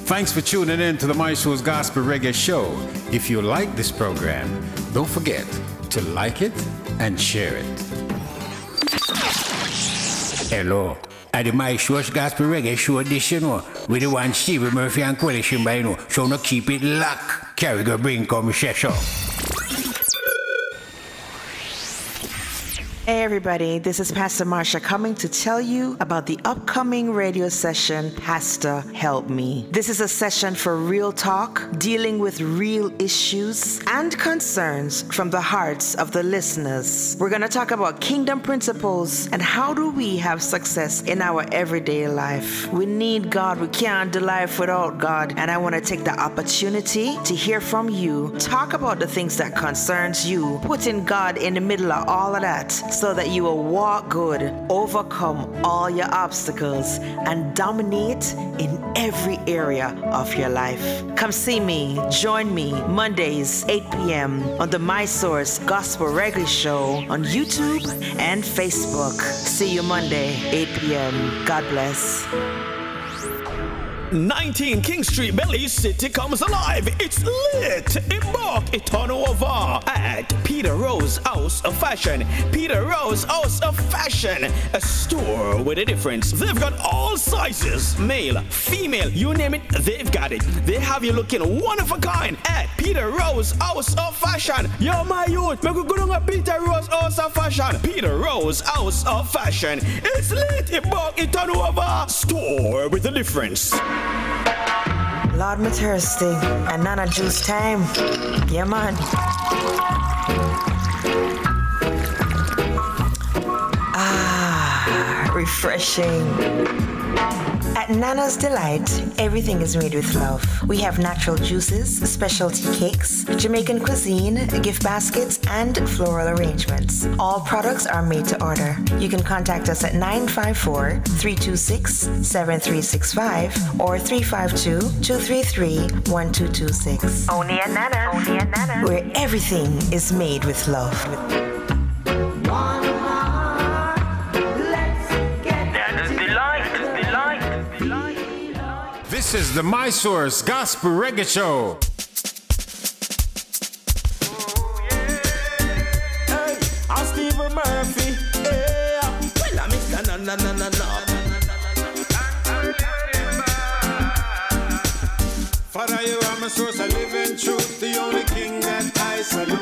Thanks for tuning in to the Marsha's Gospel Reggae Show. If you like this program, don't forget to like it and share it. Hello, at the Marsha's Gospel Reggae Show edition, with the one Stevie Murphy and Coalition by so no keep it locked. Carry go bring come session. Hey everybody, this is Pastor Marsha coming to tell you about the upcoming radio session, Pastor Help Me. This is a session for real talk, dealing with real issues and concerns from the hearts of the listeners. We're going to talk about kingdom principles and how do we have success in our everyday life. We need God, we can't do life without God, and I want to take the opportunity to hear from you, talk about the things that concerns you, putting God in the middle of all of that, so that you will walk good, overcome all your obstacles, and dominate in every area of your life. Come see me, join me, Mondays, 8 p.m. on the My Source Gospel Reggae Show on YouTube and Facebook. See you Monday, 8 p.m. God bless. 19 King Street, Belize City comes alive. It's lit. Embark a turn over at Peter Rose House of Fashion. Peter Rose House of Fashion, a store with a difference. They've got all sizes, male, female, you name it, they've got it. They have you looking one of a kind at Peter Rose House of Fashion. Yo, my youth, make we go to Peter Rose House of Fashion. Peter Rose House of Fashion. It's lit. Embark a turn over store with a difference. Lord, me thirsty, and none of juice time. Yeah, man. Refreshing. At Nana's Delight, everything is made with love. We have natural juices, specialty cakes, Jamaican cuisine, gift baskets, and floral arrangements. All products are made to order. You can contact us at 954-326-7365 or 352-233-1226. Only at Nana. Only at Nana. Where everything is made with love. This is the My Source Gospel Reggae Show. Hey, I'm Stephen Murphy. Yeah. Well, I'm Mr. No. Father, you are my source of living truth, the only king that I salute.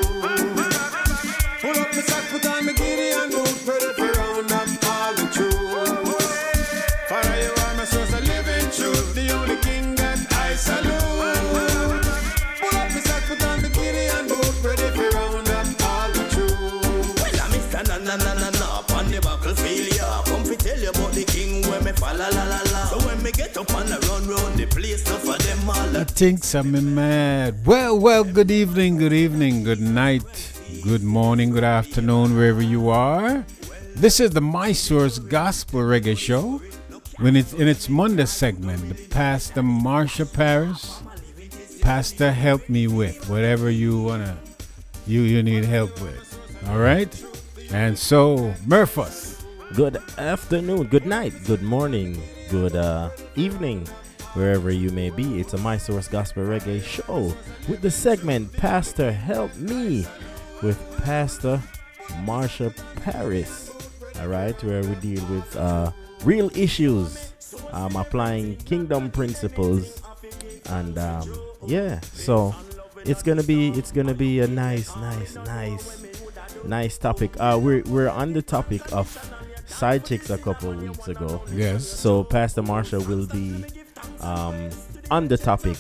Pull up the sack, put on the Gideon boot, ready for round up all the truth. Father, you are my source of living truth, the only king that I salute. Pull up the sack, put on the Gideon boot, ready for round up all the truth. Well, I'm Mr. No. On the battlefield, yeah. Come to tell you about the king when me fall, la. So when me get up on the run round the place, no for them all. I think I'm mad. Well, good evening, good night, good morning, good afternoon, wherever you are. This is the My Source Gospel Reggae Show. When it's in its Monday segment, the Pastor Marsha Paris. Pastor, help me with whatever you wanna, you need help with. All right. And so, Murphus. Good afternoon, good night, good morning, good evening, wherever you may be. It's a My Source Gospel Reggae Show with the segment Pastor Help Me with Pastor Marsha Paris. All right, where we deal with real issues, applying kingdom principles, and so it's gonna be a nice topic. We're on the topic of side chicks a couple of weeks ago. Yes. So Pastor Marsha will be on the topic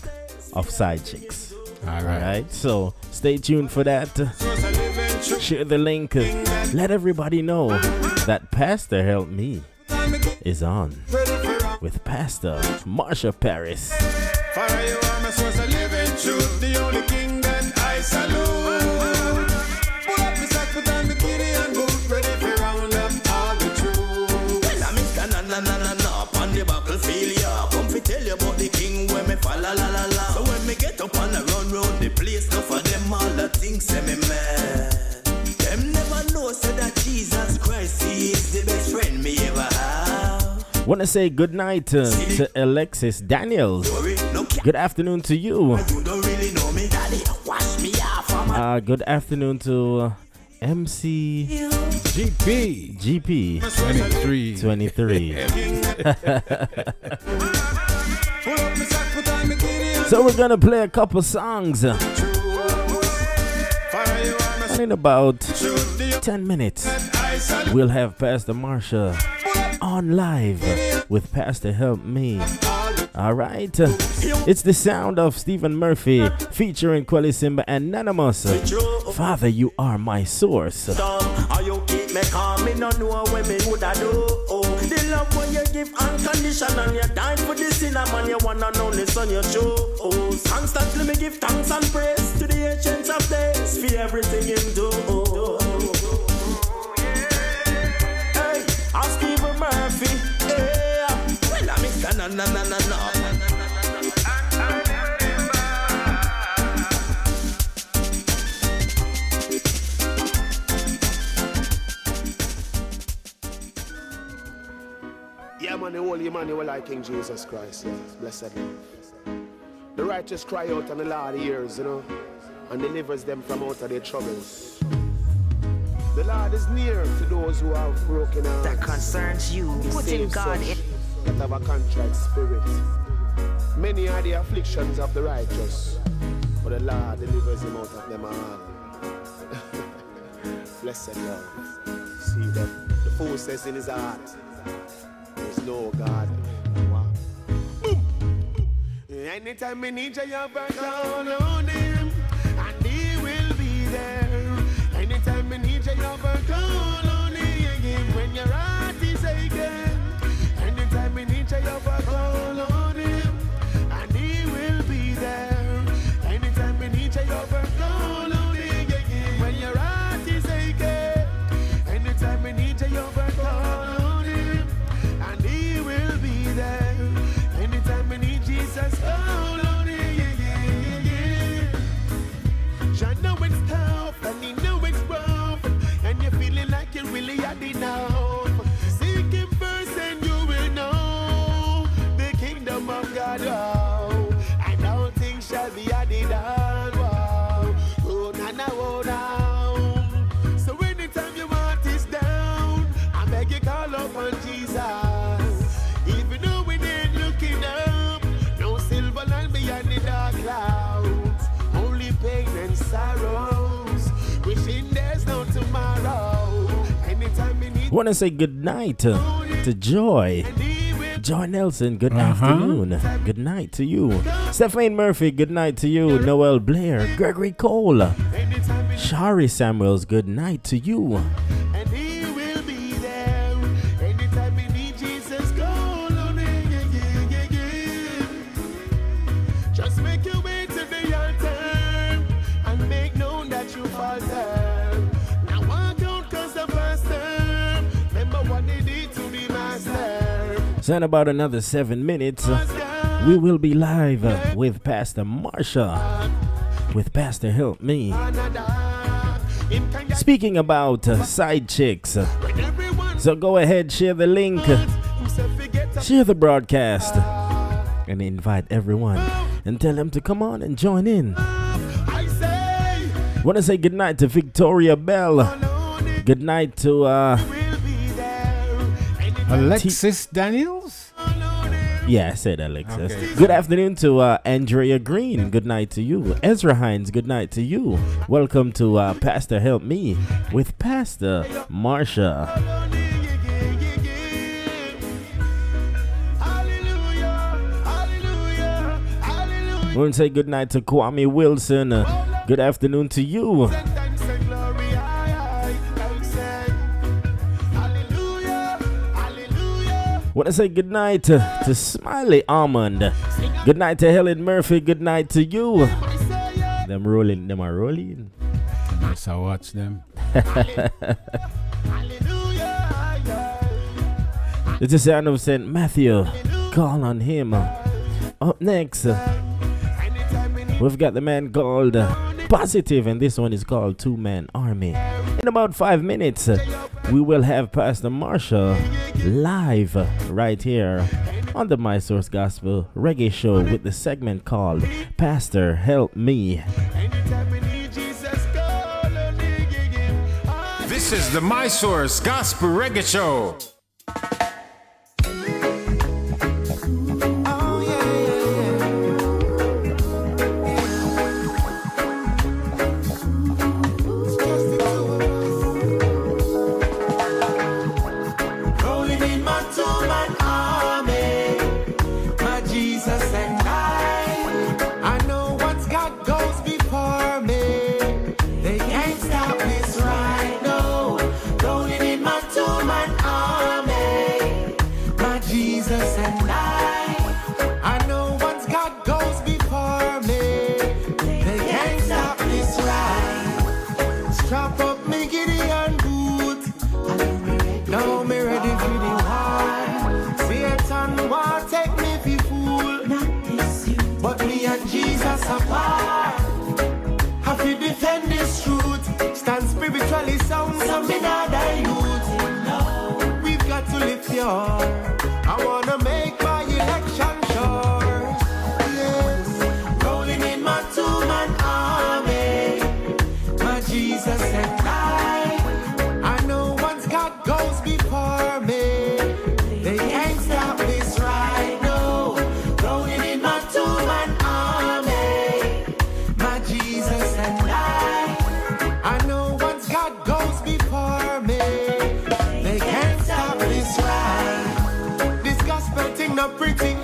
of side chicks. All right. So stay tuned for that. Share the link. Let everybody know that Pastor Help Me is on with Pastor Marsha Paris. Father, you are my source of living truth, the only king that I salute. Pull up the sack, put on the Gideon boot, ready for round up all the truth. Well, I'm Mr. No. On the battlefield, yeah. Come to tell you about the king when me fall, la. So when me get up on the run round the place, no for them all the things say me mad. Them never know say that Jesus Christ, he is the best friend me ever have. Want to say good night to Alexis Daniels. Good afternoon to you. You don't really know me, daddy. Wash me off. Good afternoon to MC GP 23. So we're gonna play a couple songs. And in about 10 minutes, we'll have Pastor Marsha on live with Pastor Help Me. Alright, it's the sound of Stephen Murphy featuring Quelly Simba and Anonymous. Father, you are my source. You keep me calm, me no know what me woulda do. Oh, the love when you give unconditional, you die for the sinner, man. You wanna know the son you choose. Constantly me give thanks and praise to the ancients of days for everything him do. Hey, I'm Stephen Murphy. Yeah, well I'm Mr. No. Yeah, man, the holy Emmanuel like King Jesus Christ, yeah, blessed Lord. The righteous cry out and the Lord hears, you know, and delivers them from out of their troubles. The Lord is near to those who have broken hearts. That concerns you. He Putting saves God such in. that have a contrite spirit. Many are the afflictions of the righteous, but the Lord delivers him out of them all. Blessed Lord. See that the fool says in his heart, there's no God. Wow. Boom. Anytime I need you, you call on him, and he will be there. Anytime I need you, you call on him when your heart is aching. Anytime I need you, you call on him, and he will be there. Anytime I need you, you call on him when your heart is aching. Anytime I need you, you call on him, and he will be there. Anytime I need Jesus, call on him. I know it's tough, and he know it's rough, and you're feeling like you really had enough. Seek him first, and you will know the kingdom of God. Oh, and all things shall be added on. Wow. Oh, now. So anytime your heart is down, I beg you call upon Jesus. Even though we ain't looking up, no silver line behind the dark clouds, only pain and sorrows, wishing there's no tomorrow. Anytime we need. Want to say good night to Joy. Joy Nelson, good afternoon. Good night to you. Stephanie Murphy, good night to you. Noel Blair, Gregory Cole, Shari Samuels, good night to you. And he will be there. Anytime we need Jesus, call on him. Just make your way to the altar and make known that you falter. Now walk out cause the pastor, remember what they did to the master. So in about another 7 minutes, we will be live with Pastor Marsha, with Pastor Help Me. Speaking about side chicks, so go ahead, share the link, share the broadcast, and invite everyone and tell them to come on and join in. Want to say good night to Victoria Bell. Good night to Alexis Daniels? yeah, I said Alexis. Okay. Good afternoon to Andrea Green. Good night to you. Ezra Hines, good night to you. Welcome to Pastor Help Me with Pastor Marsha. We want to say good night to Kwame Wilson. Good afternoon to you. Want to say good night to Smiley Almond. Good night to Helen Murphy. Good night to you. Them are rolling. Yes, I watch them. It's the sound of St. Matthew. Call on him. Up next, we've got the man called Positive, and this one is called Two Man Army. In about 5 minutes, we will have Pastor Marsha live right here on the My Source Gospel Reggae Show with the segment called Pastor Help Me. This is the My Source Gospel Reggae Show. Spiritually sound, something I dilute. We've got to live pure. I wanna make my election sure. Yes, rolling in my two-man army, my Jesus and I know once God goes before me, they can't stop this right. No, rolling in my two-man army, my Jesus and I know once God goes before me, they can't stop this ride. This gospel thing not pretty.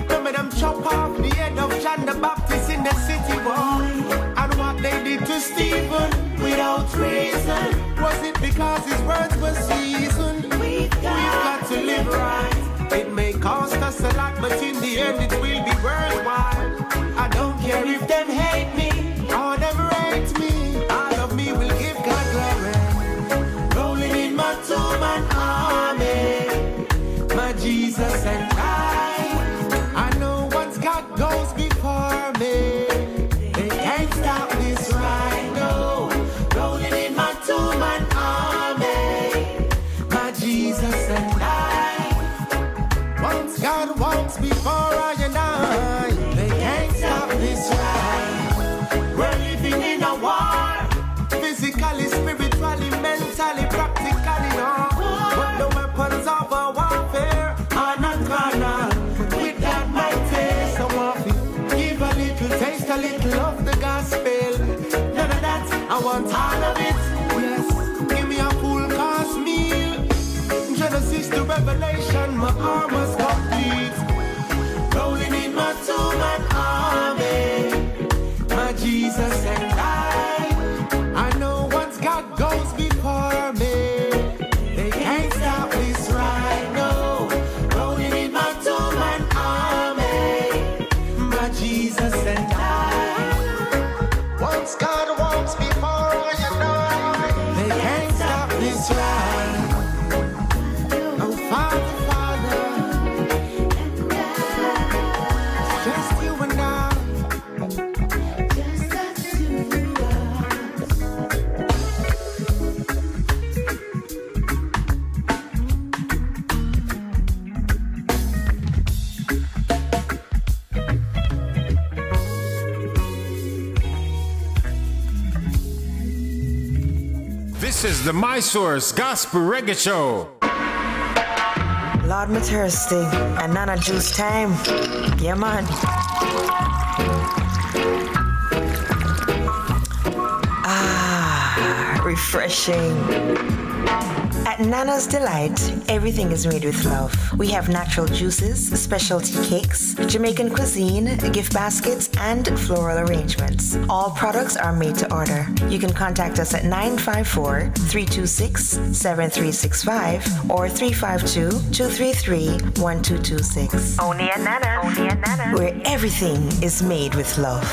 Some of them chop off the head of John the Baptist in the city wall. And what they did to Stephen without reason. Was it because his words were seasoned? We've got to live right. It may cost us a lot, but in the end it will be worthwhile. I don't care if them hate me or them rate me. All of me will give God glory. Rolling in my two-man army, my Jesus and I know once God goes before me, they can't stop this ride. No, rolling in my two-man army, my Jesus and I. Once God walks before I and I, they can't stop this ride. We're living in a war, physically, spiritually, mentally, practically, no. But the weapons of our warfare are not carnal. With that mighty, so often give a little taste, a little of the gospel. None of that, I want all of it. Yes, give me a full course meal. Genesis to Revelation, my armor's complete. Rolling in my two-man army, my Jesus and I know once God goes before me, they can't stop this ride. No, rolling in my two-man army, my Jesus and I. Once God walks before I and I, they can't stop this ride. Oh, Father, just you and I. This is the My Source Gospel Reggae Show. Lord, me thirsty, and nana juice time. Yeah, man. Refreshing. At Nana's Delight, everything is made with love. We have natural juices, specialty cakes, Jamaican cuisine, gift baskets, and floral arrangements. All products are made to order. You can contact us at 954-326-7365 or 352-233-1226. Only at Nana. Where everything is made with love.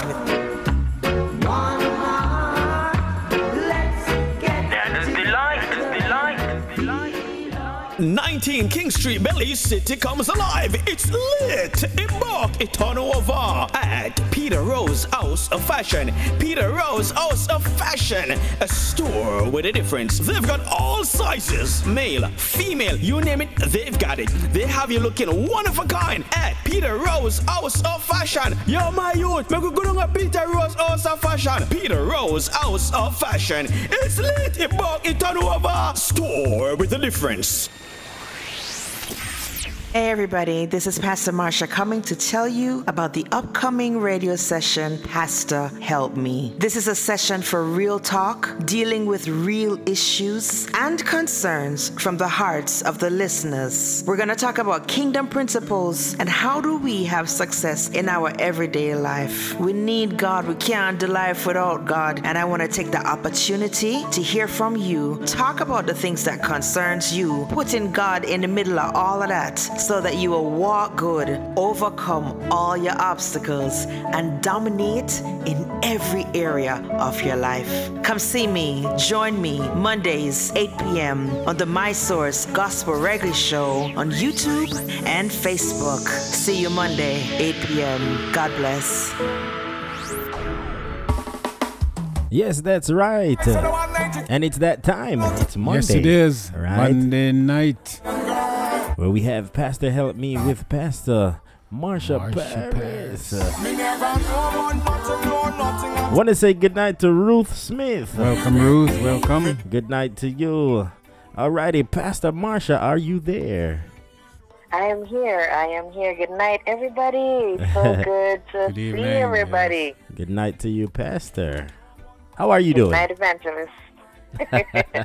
19 King Street, Belize City comes alive. It's lit. Embark it on over at Peter Rose House of Fashion. Peter Rose House of Fashion, a store with a difference. They've got all sizes, male, female, you name it, they've got it. They have you looking one of a kind at Peter Rose House of Fashion. Yo, my youth, make we go down at Peter Rose House of Fashion. Peter Rose House of Fashion. It's lit. Embark it on over. Store with a difference. Hey everybody, this is Pastor Marsha coming to tell you about the upcoming radio session, Pastor Help Me. This is a session for real talk, dealing with real issues and concerns from the hearts of the listeners. We're going to talk about kingdom principles and how do we have success in our everyday life. We need God, we can't do life without God, and I want to take the opportunity to hear from you, talk about the things that concerns you, putting God in the middle of all of that, so that you will walk good, overcome all your obstacles, and dominate in every area of your life. Come see me, join me, Mondays, 8 p.m. on the My Source Gospel Reggae Show on YouTube and Facebook. See you Monday, 8 p.m. God bless. Yes, that's right. And it's that time. It's Monday. Yes, it is. Right? Monday night. Where we have Pastor Help Me with Pastor Marsha Paris. Want to say good night to Ruth Smith. Welcome, Ruth. Welcome. Good night to you. Alrighty, Pastor Marsha, are you there? I am here. Good night, everybody. So good to see everybody. Yes. Good night to you, Pastor. How are you doing? Good night, Evangelist.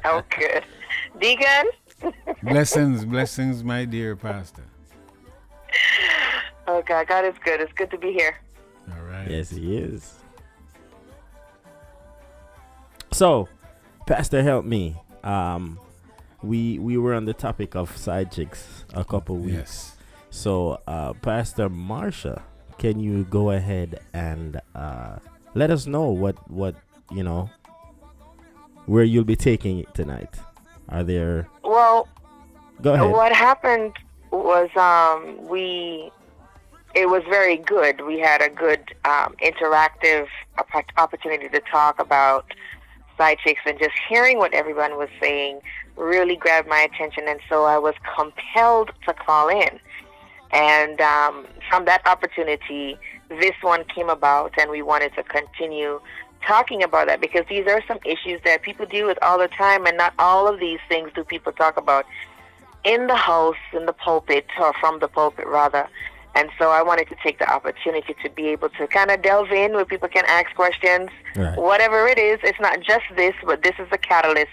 Oh, good. Deacon? Blessings, my dear pastor. Oh, God is good. It's good to be here. All right. Yes, he is. So, Pastor, help me. We were on the topic of side chicks a couple weeks. Yes. So, Pastor Marsha, can you go ahead and let us know what you know, where you'll be taking it tonight? Are there? Well, go ahead. What happened was it was very good. We had a good interactive opportunity to talk about side chicks, and just hearing what everyone was saying really grabbed my attention, and so I was compelled to call in. And from that opportunity, this one came about, and we wanted to continue talking about that, because these are some issues that people deal with all the time, and not all of these things do people talk about in the house, in the pulpit, or from the pulpit rather. And so I wanted to take the opportunity to be able to kind of delve in where people can ask questions. Right. Whatever it is, it's not just this, but this is the catalyst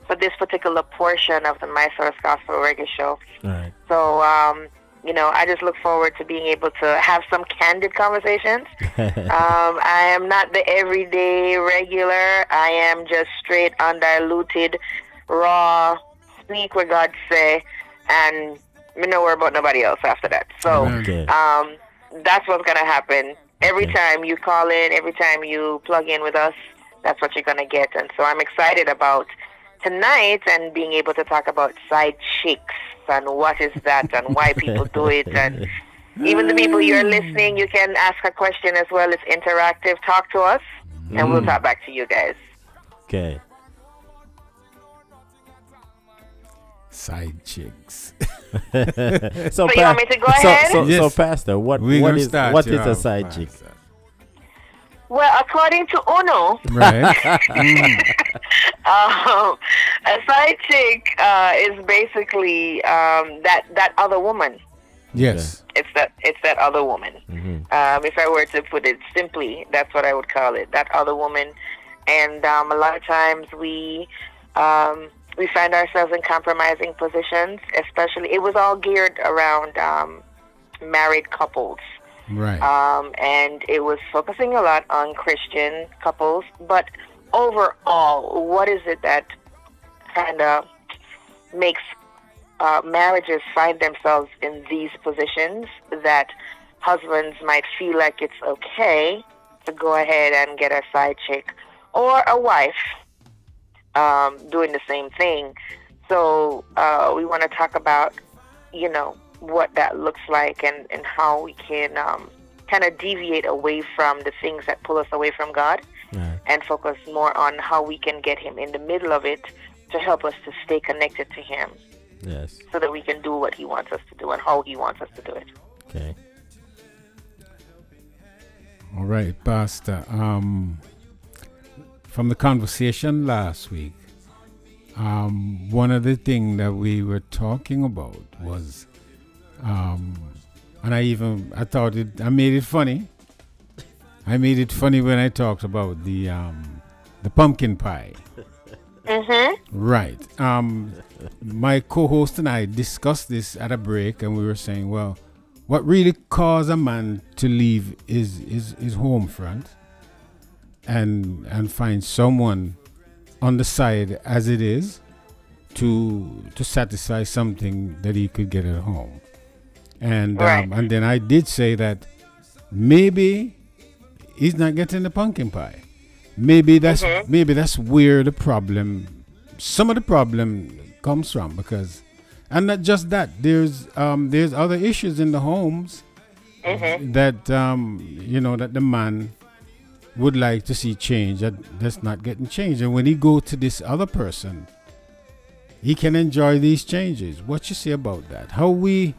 for this particular portion of the My Source Gospel Reggae Show. Right. So, you know, I just look forward to being able to have some candid conversations. I am not the everyday regular. I am just straight, undiluted, raw, speak what God say, and me no worry about nobody else after that. So, Okay. that's what's going to happen. Every time you call in, every time you plug in with us, that's what you're going to get. And so I'm excited about tonight and being able to talk about side chicks and what is that and why people do it. And even the people you're listening, you can ask a question as well. It's interactive. Talk to us, and we'll talk back to you guys. Okay. Side chicks. So you want me to go ahead? So, Yes. Pastor, what We're is gonna what start you is a off, side Pastor. chick? Well, according to Uno, Right. a side chick is basically that other woman. Yes. It's that other woman. If I were to put it simply, that's what I would call it, that other woman. And a lot of times we find ourselves in compromising positions. Especially, it was all geared around married couples. Right. And it was focusing a lot on Christian couples. But overall, what is it that kind of makes marriages find themselves in these positions, that husbands might feel like it's okay to go ahead and get a side chick or a wife doing the same thing? So we want to talk about, what that looks like and how we can kind of deviate away from the things that pull us away from God, and focus more on how we can get him in the middle of it to help us to stay connected to him. Yes. So that we can do what he wants us to do and how he wants us to do it. Okay. All right, Pastor. From the conversation last week, one of the things that we were talking about was, and I made it funny. I made it funny when I talked about the pumpkin pie. Right. My co-host and I discussed this at a break, and we were saying, well, what really caused a man to leave his home front and find someone on the side as it is to satisfy something that he could get at home. And and then I did say that maybe he's not getting the pumpkin pie. Maybe that's where the problem, some of the problem comes from, because, and not just that, there's other issues in the homes that that the man would like to see change that's not getting changed. And when he go to this other person, he can enjoy these changes. What you say about that? How we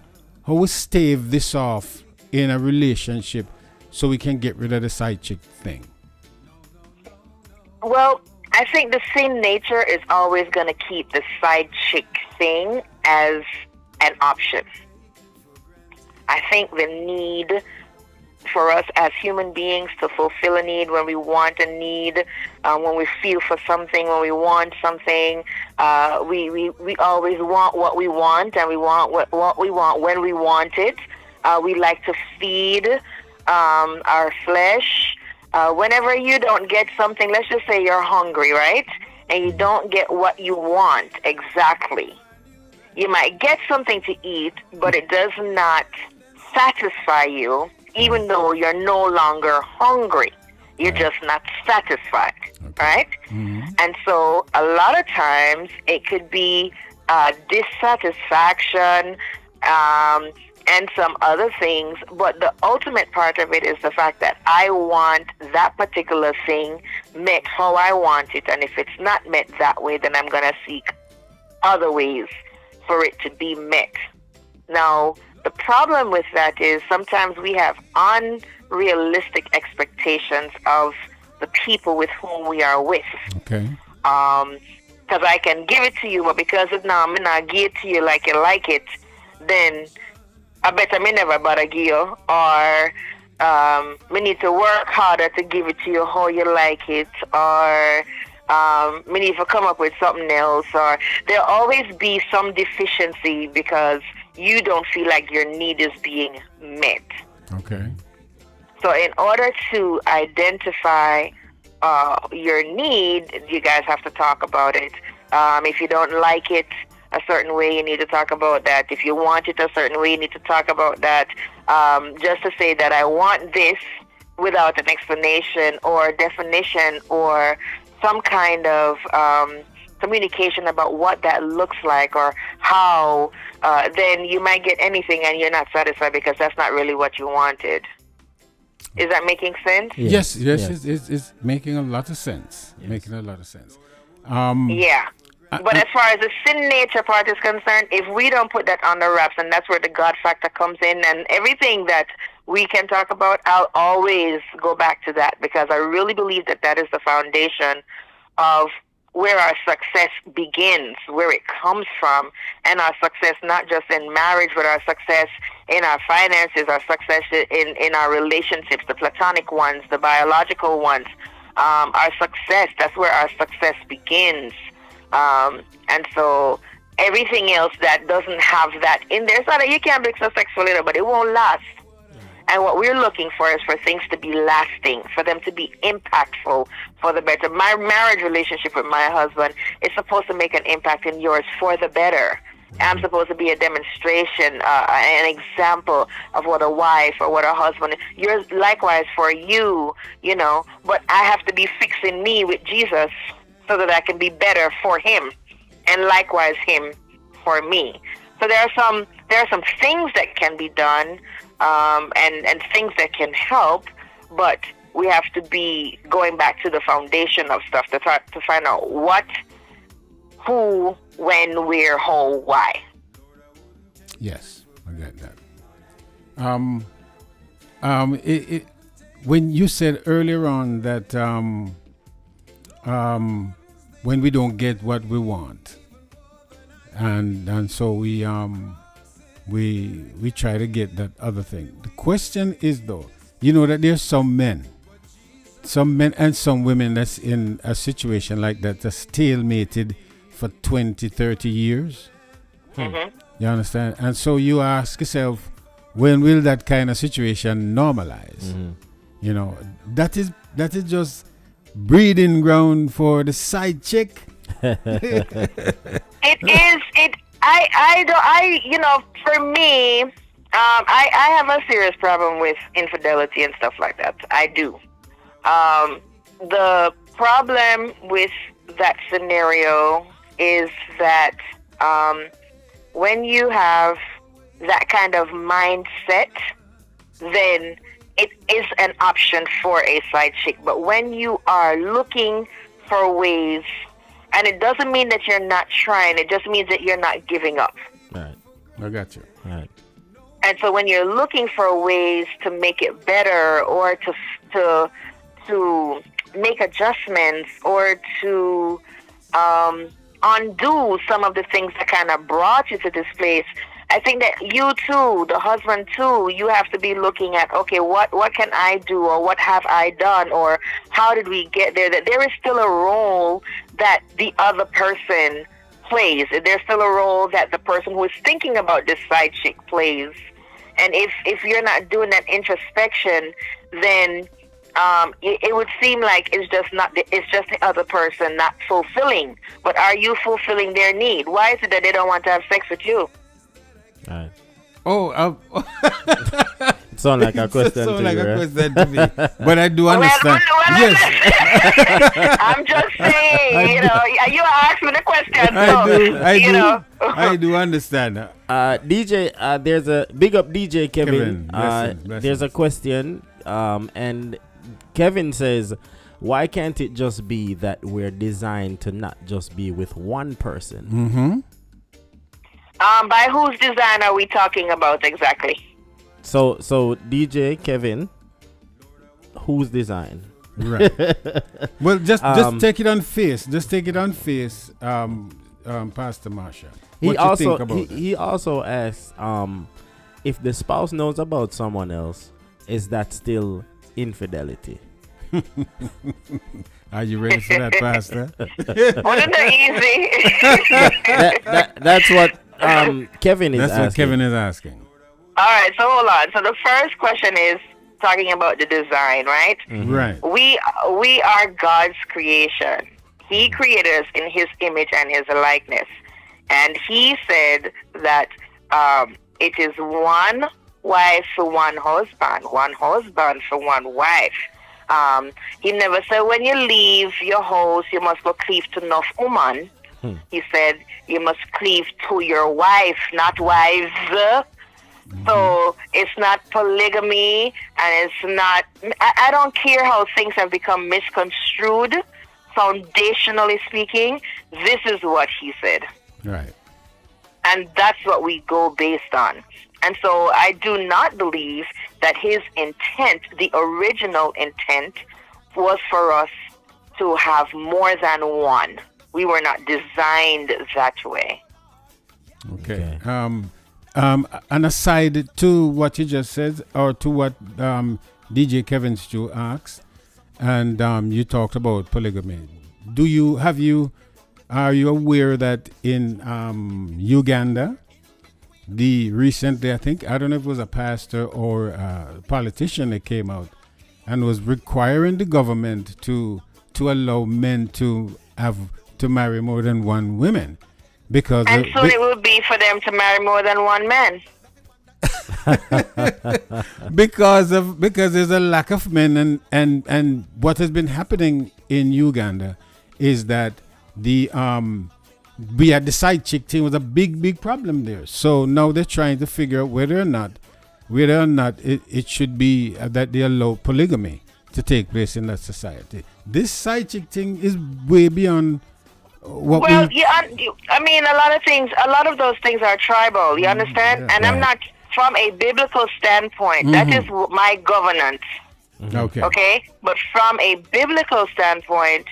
stave this off in a relationship so we can get rid of the side chick thing? Well, I think the sin nature is always going to keep the side chick thing as an option. I think the need for us as human beings to fulfill a need, when we want a need, when we feel for something, when we want something, we always want what we want, and we want what we want when we want it. We like to feed our flesh. Whenever you don't get something, let's just say you're hungry, right? And you don't get what you want exactly. You might get something to eat, but it does not satisfy you, even though you're no longer hungry. You're just not satisfied, right? And so a lot of times it could be dissatisfaction, and some other things, but the ultimate part of it is the fact that I want that particular thing met how I want it, and if it's not met that way, then I'm going to seek other ways for it to be met. Now, the problem with that is sometimes we have unrealistic expectations of the people with whom we are with. Okay. Because I can give it to you, but because of now I'm not give it to you like you like it, then I bet I may never bother give you, or we need to work harder to give it to you how you like it, or we need to come up with something else, or there'll always be some deficiency because you don't feel like your need is being met. Okay. So in order to identify your need, you guys have to talk about it. If you don't like it a certain way, you need to talk about that. If you want it a certain way, you need to talk about that. Just to say that I want this without an explanation or definition or some kind of communication about what that looks like or how, then you might get anything and you're not satisfied because that's not really what you wanted. Is that making sense? Yes. It's making a lot of sense. Yes. Making a lot of sense. Yeah. But as far as the sin nature part is concerned, if we don't put that on the wraps, and that's where the God factor comes in, and everything that we can talk about, I'll always go back to that, because I really believe that that is the foundation of where our success begins, where it comes from, and our success not just in marriage, but our success in our finances, our success in our relationships, the platonic ones, the biological ones. Our success, that's where our success begins. And so everything else that doesn't have that in there, it's not that you can be successful later, but it won't last. And what we're looking for is for things to be lasting, for them to be impactful for the better. My marriage relationship with my husband is supposed to make an impact in yours for the better. I'm supposed to be a demonstration, an example of what a wife or what a husband is. Yours likewise for you, you know, but I have to be fixing me with Jesus so that I can be better for him. and likewise him for me. So there are some things that can be done, and things that can help, but we have to be going back to the foundation of stuff to try to find out what, who, when, where, how, why. Yes, I get that. When you said earlier on that when we don't get what we want, and so we try to get that other thing. The question is though, you know that there's some men and some women that's in a situation like that, that's stalemated for 20, 30 years. Mm-hmm. You understand? And so you ask yourself, when will that kind of situation normalize? Mm-hmm. You know, that is just breeding ground for the side chick. It is. For me, I have a serious problem with infidelity and stuff like that. I do. The problem with that scenario is that when you have that kind of mindset, then it is an option for a side chick. But when you are looking for ways, and it doesn't mean that you're not trying, it just means that you're not giving up. Right. I got you. Right. And so when you're looking for ways to make it better, or to make adjustments, or to undo some of the things that kind of brought you to this place, I think that you too, the husband too, you have to be looking at, okay, what can I do, or what have I done, or how did we get there? That there is still a role that the other person plays. There's still a role that the person who is thinking about this side chick plays. And if you're not doing that introspection, then it would seem like it's just the other person not fulfilling. But are you fulfilling their need? Why is it that they don't want to have sex with you? Right. Oh, it sounds like a question to you, right? question to me. But I do understand. Yes. I'm just saying, you asked me the question. I do understand. DJ, there's a big up DJ Kevin. Blessing. There's a question, and Kevin says, why can't it just be that we're designed to not just be with one person? Mm-hmm. By whose design are we talking about exactly? So DJ Kevin, whose design? Right. Well, just take it on face. Just take it on face, Pastor Marsha. What you think about that? He also asks, if the spouse knows about someone else, is that still infidelity? Are you ready for that, Pastor? Wasn't that easy? That's what Kevin is asking. That's what Kevin is asking. All right, so hold on. So the first question is talking about the design, right? Mm-hmm. Right. We are God's creation. He created us in His image and His likeness. And He said that it is one wife for one husband for one wife. He never said when you leave your house, you must go cleave to enough woman. He said you must cleave to your wife, not wives. Mm-hmm. So it's not polygamy, and it's not, I don't care how things have become misconstrued. Foundationally speaking, this is what he said. Right. And that's what we go based on. And so I do not believe that his intent, the original intent, was for us to have more than one. We were not designed that way. Okay. And aside to what you just said, or to what DJ Kevin Stew asked, and you talked about polygamy. Are you aware that in Uganda, recently, I don't know if it was a pastor or a politician that came out and was requiring the government to allow men to marry more than one woman, because it will be for them to marry more than one man. because there's a lack of men, and what has been happening in Uganda is that the we had the side chick thing was a big problem there. So now they're trying to figure out whether or not it should be that they allow polygamy to take place in that society. This side chick thing is way beyond what I mean, a lot of those things are tribal, you understand? Yeah, and I'm not, from a biblical standpoint, that is my governance. Okay? But from a biblical standpoint,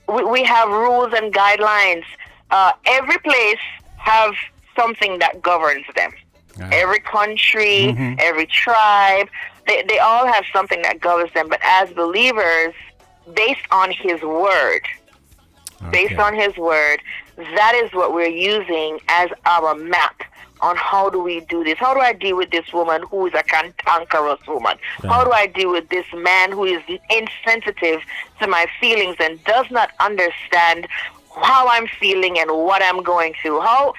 we have rules and guidelines. Every place have something that governs them. Every country, every tribe, they all have something that governs them. But as believers, based on His Word, that is what we're using as our map on how do we do this. How do I deal with this woman who is a cantankerous woman? How do I deal with this man who is insensitive to my feelings and does not understand how I'm feeling and what I'm going through? How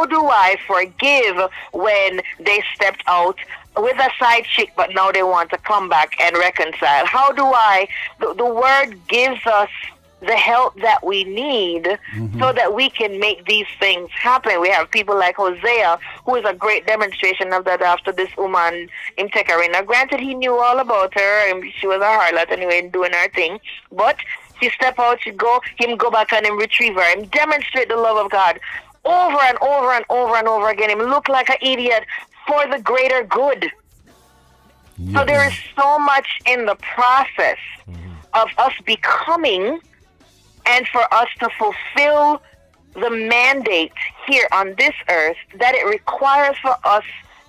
do I forgive when they stepped out with a side chick but now they want to come back and reconcile? How do I... The Word gives us the help that we need so that we can make these things happen. We have people like Hosea, who is a great demonstration of that after this woman in take her in. Now, granted, he knew all about her, and she was a harlot anyway, doing her thing, but she step out, she go back and him retrieve her, and demonstrate the love of God over and over and over and over again. Him look like an idiot for the greater good. Yes. So there is so much in the process of us becoming and for us to fulfill the mandate here on this earth that it requires for us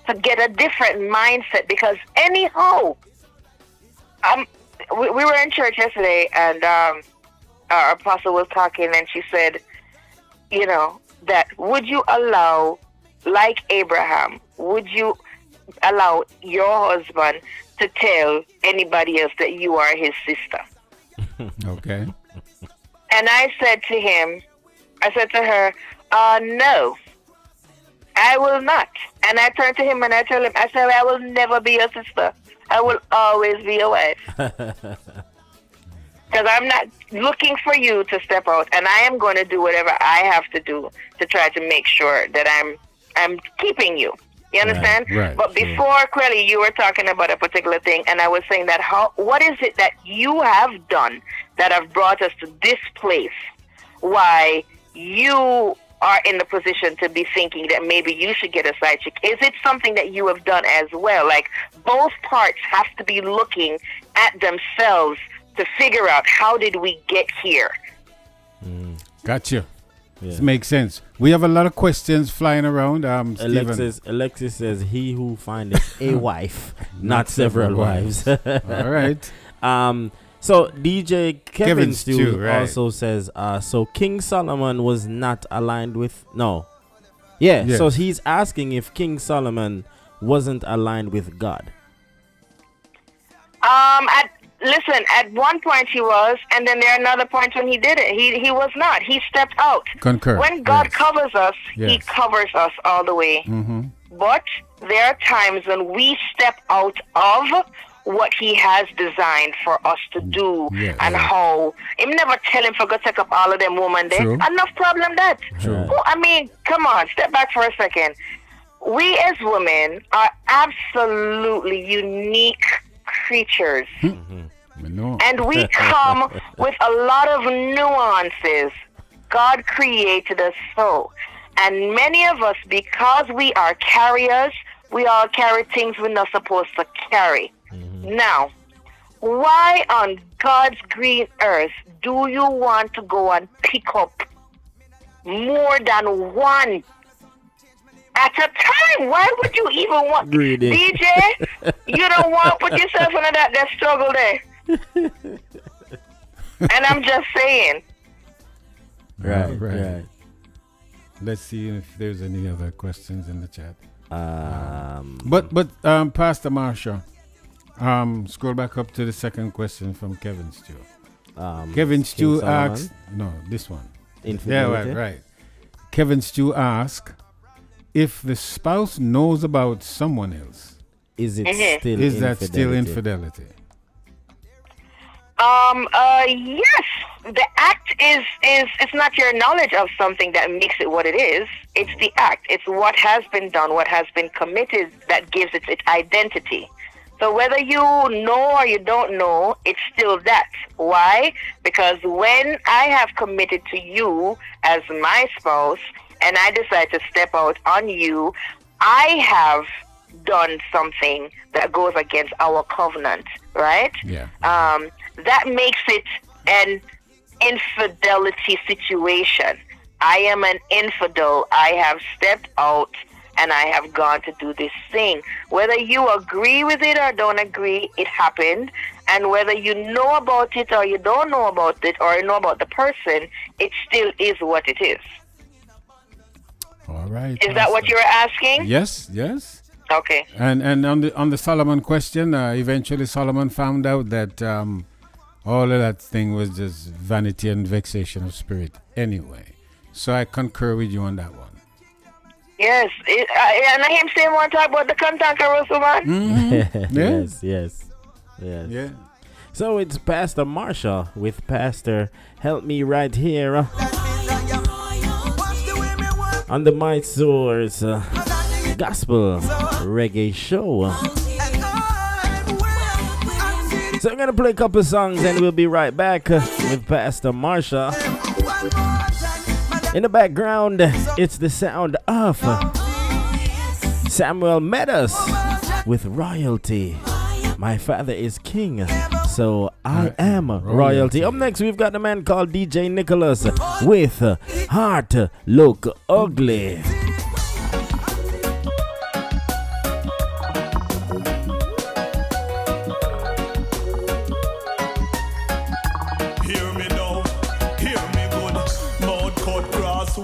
to get a different mindset. Because anyhow, we were in church yesterday and our apostle was talking and she said, you know, that would you allow, like Abraham, would you allow your husband to tell anybody else that you are his sister? Okay. And I said to her, no, I will not. And I turned to him and I told him, I said, I will never be your sister. I will always be your wife. Because I'm not looking for you to step out, and I am going to do whatever I have to do to try to make sure that I'm keeping you. You understand? Right, but before, Quelly, you were talking about a particular thing, and I was saying that what is it that you have done that have brought us to this place? Why you are in the position to be thinking that maybe you should get a side chick? Is it something that you have done as well? Like, both parts have to be looking at themselves to figure out how did we get here. Gotcha. Yeah. This makes sense. We have a lot of questions flying around. Alexis says, he who findeth a wife, not several wives. All right. So DJ Kevin Stew right. also says, so King Solomon was not aligned with, no. Yeah, yes. So he's asking if King Solomon wasn't aligned with God. Listen, at one point he was, and then there are another points when he didn't. He was not. He stepped out. Concur. When God covers us, he covers us all the way. But there are times when we step out of what he has designed for us to do and how. Him never tell him for go take up all of them women there. Enough problem that. Oh, I mean, come on, step back for a second. We as women are absolutely unique creatures. And we come with a lot of nuances. God created us so. And many of us, because we are carriers, we all carry things we're not supposed to carry. Now, why on God's green earth do you want to go and pick up more than one at a time? Why would you even want... Greedy. DJ, you don't want to put yourself in that struggle there. And I'm just saying. Right. Let's see if there's any other questions in the chat. But Pastor Marsha, scroll back up to the second question from Kevin Stew. Kevin Stew asked, no, this one. Infidelity? Yeah, right. Kevin Stew asked if the spouse knows about someone else. Is it still is that still infidelity? Yes. The act is it's not your knowledge of something that makes it what it is. It's the act. It's what has been done, what has been committed that gives it its identity. So whether you know or you don't know, it's still that. Why? Because when I have committed to you as my spouse and I decide to step out on you, I have done something that goes against our covenant, right? Yeah. That makes it an infidelity situation. I am an infidel. I have stepped out and I have gone to do this thing. Whether you agree with it or don't agree, it happened. And whether you know about it or you don't know about it or you know about the person, it still is what it is. All right. Is that what you were asking? Yes, yes. Okay. And on the Solomon question, eventually Solomon found out that all of that thing was just vanity and vexation of spirit anyway. So I concur with you on that one. Yes, and I him saying one talk about the cantankerous woman. Mm-hmm. Yes. Yeah. So it's Pastor Marsha with Pastor Help Me right here on the My Source Gospel Reggae Show. So I'm gonna play a couple songs and we'll be right back with Pastor Marsha. In the background, it's the sound of Samuel Meadows with Royalty. My father is king, so I am royalty. Up next, we've got the man called DJ Nicholas with Heart Look Ugly.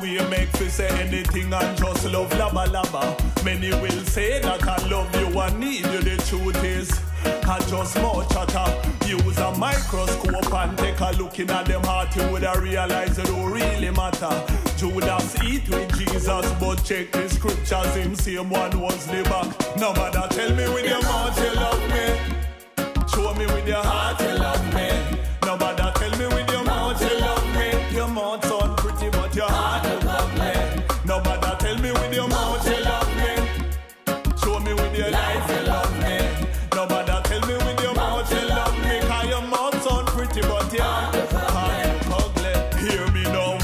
We make fi say anything and just love lava lava. Many will say that I love you and need you. The truth is, I just more chatter. Use a microscope and take a look in at them heart. You would have realized it don't really matter. Judas eat with Jesus, but check the scriptures. Him same one was the back. No matter tell me with your mouth you love me. Show me with your heart you love me. No matter tell me with your mouth you love me. Your mouth sound pretty but your heart look ugly. No matter tell me with your mouth you love me. Show me with your life you love me. No matter tell me with your mouth you love me. Cause your mouth sound pretty but your heart look ugly. Hear me now.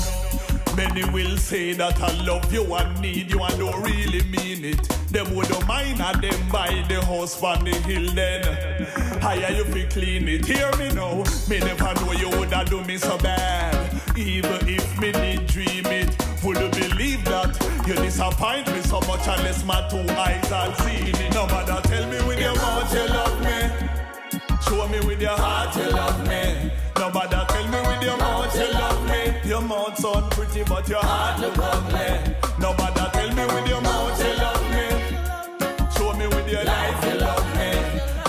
Many will say that I love you and need you and don't really mean it. Them wouldn't mind at them buy the house from the hill then. Higher you fi clean it. Hear me now. Me never know you woulda do me so bad. Even if me did dream it, would you believe that you disappoint me so much unless my two eyes are seen it? No matter tell me with your mouth you love me. Show me with your heart you love me. No matter tell me with your mouth you love me. Your mouth sound pretty but your heart look ugly. No matter tell me with your mouth you love me. Show me with your life you love me.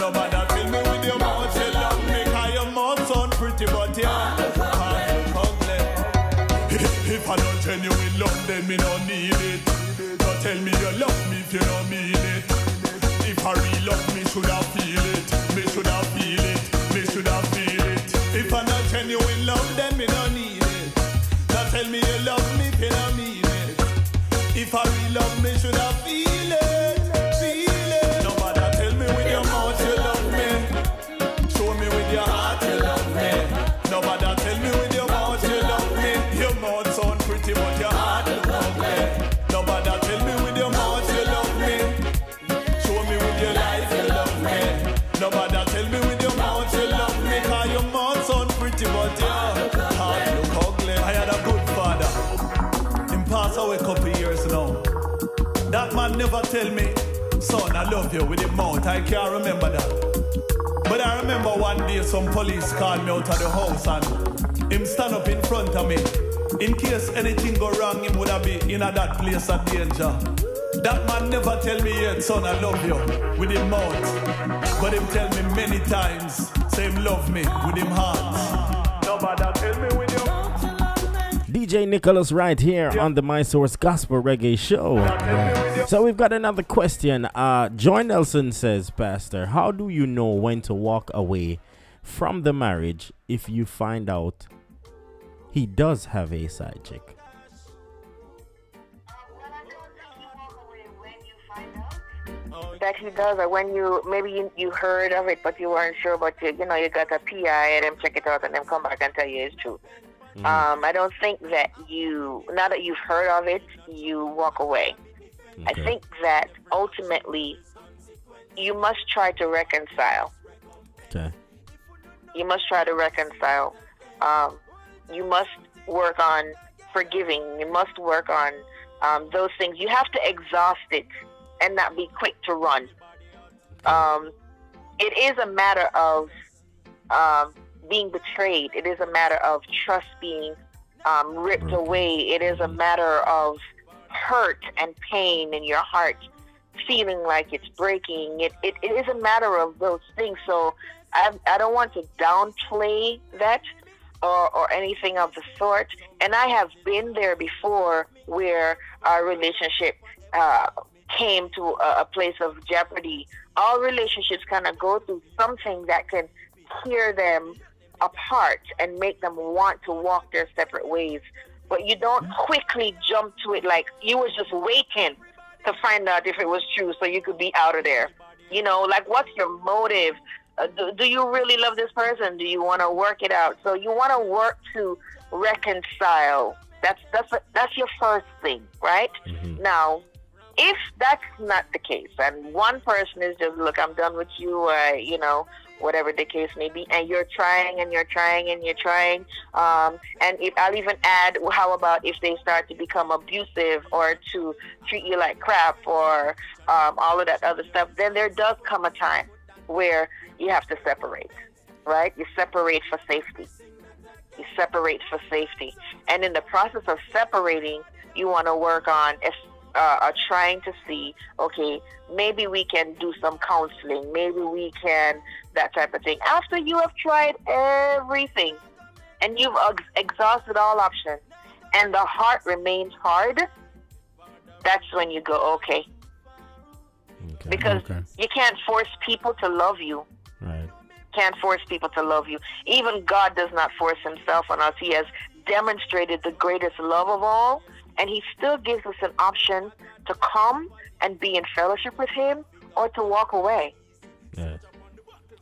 No matter tell me with your mouth you love me. Cause your mouth sound pretty but your heart look ugly. If I don't genuine love then me don't need it. Don't tell me you love me if you don't mean it. If I real love me should I feel it. Me should I feel it. Me should I feel it. If I not genuine love then me don't need it. Don't tell me you love me if you don't mean it. If I real love me should I feel it. Feel it. No matter tell me with your mouth you love me. Show me with your heart you love me. No matter tell me with your mouth you love me. Your mouth sound pretty but your heart look ugly. No matter tell me with your mouth you love me. Show me with your life you love me. No matter tell me with your mouth you love me. Cause your mouth sound pretty but your heart look ugly. I had a good father. Him pass away a couple years now. That man never tell me, son, I love you with his mouth. I can't remember that. But I remember one day some police called me out of the house and him stand up in front of me. In case anything go wrong, him would have been in that place of danger. That man never tell me yet, son, I love you with his mouth. But him tell me many times, say him love me with him heart. Nobody tell me with your DJ Nicholas right here on the My Source Gospel Reggae Show. So we've got another question. Joy Nelson says, Pastor, how do you know when to walk away from the marriage if you find out he does have a side chick? That he does, or when you heard of it but you weren't sure, but you got a PI and then check it out and then come back and tell you it's true. I don't think that now that you've heard of it, you walk away. Okay. I think that ultimately you must try to reconcile. Okay. You must try to reconcile. You must work on forgiving. You must work on those things. You have to exhaust it and not be quick to run. It is a matter of being betrayed. It is a matter of trust being ripped away. It is a matter of hurt and pain in your heart, feeling like it's breaking. It is a matter of those things. So I don't want to downplay that or anything of the sort. And I have been there before where our relationship came to a place of jeopardy. All relationships kind of go through something that can tear them apart and make them want to walk their separate ways. But you don't quickly jump to it like you was just waiting to find out if it was true so you could be out of there. Like, what's your motive? Do you really love this person? Do you want to work it out? So you want to work to reconcile. That's your first thing, right? Mm-hmm. Now, if that's not the case, and one person is just, look, I'm done with you, whatever the case may be, and you're trying and you're trying and you're trying, and if I'll even add, how about if they start to become abusive or to treat you like crap or all of that other stuff, then there does come a time where you have to separate, right? You separate for safety. You separate for safety. And in the process of separating, you want to work on trying to see, okay, maybe we can do some counseling, maybe we can, that type of thing. After you have tried everything and you've exhausted all options and the heart remains hard, that's when you go, okay. Because you can't force people to love you. Right. Can't force people to love you. Even God does not force himself on us. He has demonstrated the greatest love of all, and he still gives us an option to come and be in fellowship with him or to walk away. Yeah.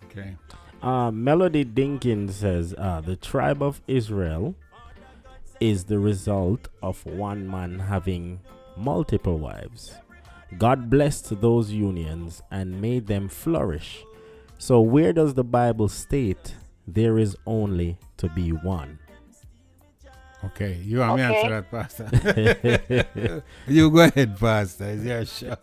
Okay. Melody Dinkins says, the tribe of Israel is the result of one man having multiple wives. God blessed those unions and made them flourish. So where does the Bible state there is only to be one? Okay, you want me to answer that, Pastor? You go ahead, Pastor. It's your show.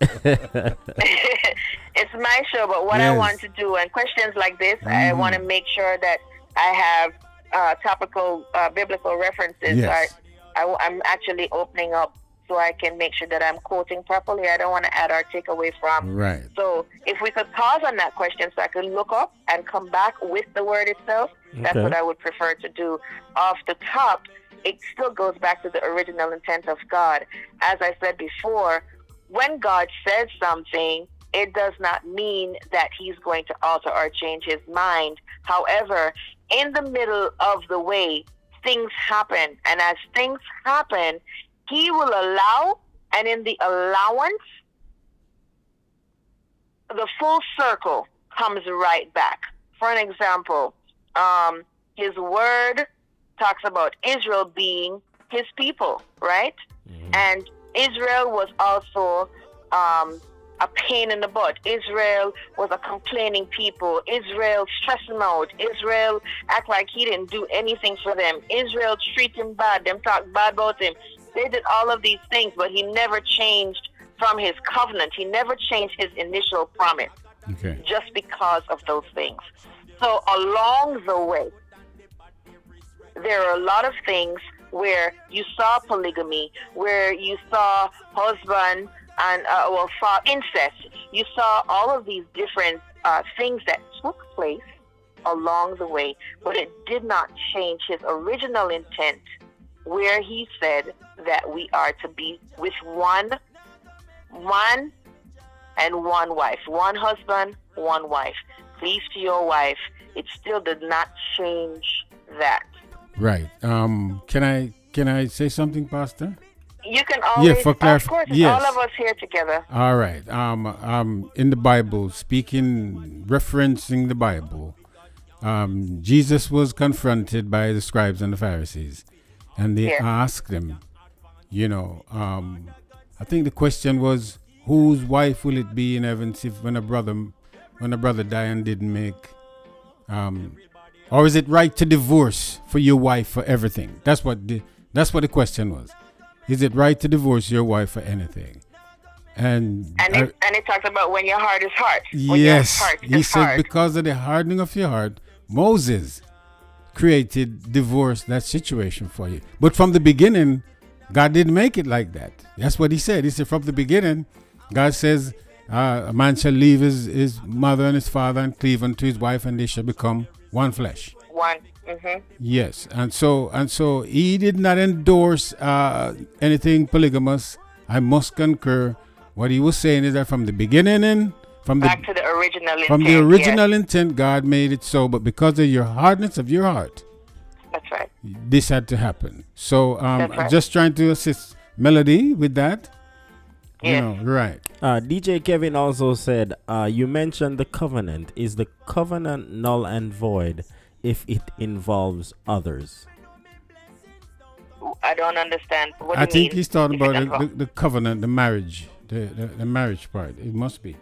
It's my show, but what I want to do, and questions like this, I want to make sure that I have topical biblical references. Yes. I'm actually opening up so I can make sure that I'm quoting properly. I don't want to add or take away from. Right. So if we could pause on that question so I could look up and come back with the word itself, that's what I would prefer to do. Off the top, it still goes back to the original intent of God. As I said before, when God says something, it does not mean that he's going to alter or change his mind. However, in the middle of the way, things happen. And as things happen, he will allow, and in the allowance, the full circle comes right back. For an example, his word talks about Israel being his people, right? Mm-hmm. And Israel was also a pain in the butt. Israel was a complaining people. Israel stressed him out. Israel act like he didn't do anything for them. Israel treat him bad. Them talk bad about him. They did all of these things, but he never changed from his covenant. He never changed his initial promise just because of those things. So along the way, there are a lot of things where you saw polygamy, where you saw husband and saw incest. You saw all of these different things that took place along the way, but it did not change his original intent, where he said that we are to be with one and one wife, one husband, one wife. pleased to your wife, it still did not change that. Right. Can I say something, Pastor? You can always, for of course, it's yes. all of us here together. All right. In the Bible, referencing the Bible, Jesus was confronted by the scribes and the Pharisees, and they asked him, I think the question was, whose wife will it be in heaven if when a brother die and didn't make, or is it right to divorce for your wife for everything? That's what the question was. Is it right to divorce your wife for anything? And it talks about when your heart is hard. Yes, he said because of the hardening of your heart, Moses created divorce, that situation for you. But from the beginning, God didn't make it like that. That's what he said. He said from the beginning, God says, a man shall leave his mother and his father and cleave unto his wife, and they shall become one flesh. One. Mm-hmm. Yes, and so he did not endorse anything polygamous. I must concur. What he was saying is that from the beginning back to the original intent. From the original intent, God made it so, but because of your hardness of your heart, that's right. This had to happen. So right. Just trying to assist Melody with that. Yes. Right. DJ Kevin also said, you mentioned the covenant. Is the covenant null and void if it involves others? I don't understand. What do you mean? I think he's talking about the covenant, the marriage, the marriage part. It must be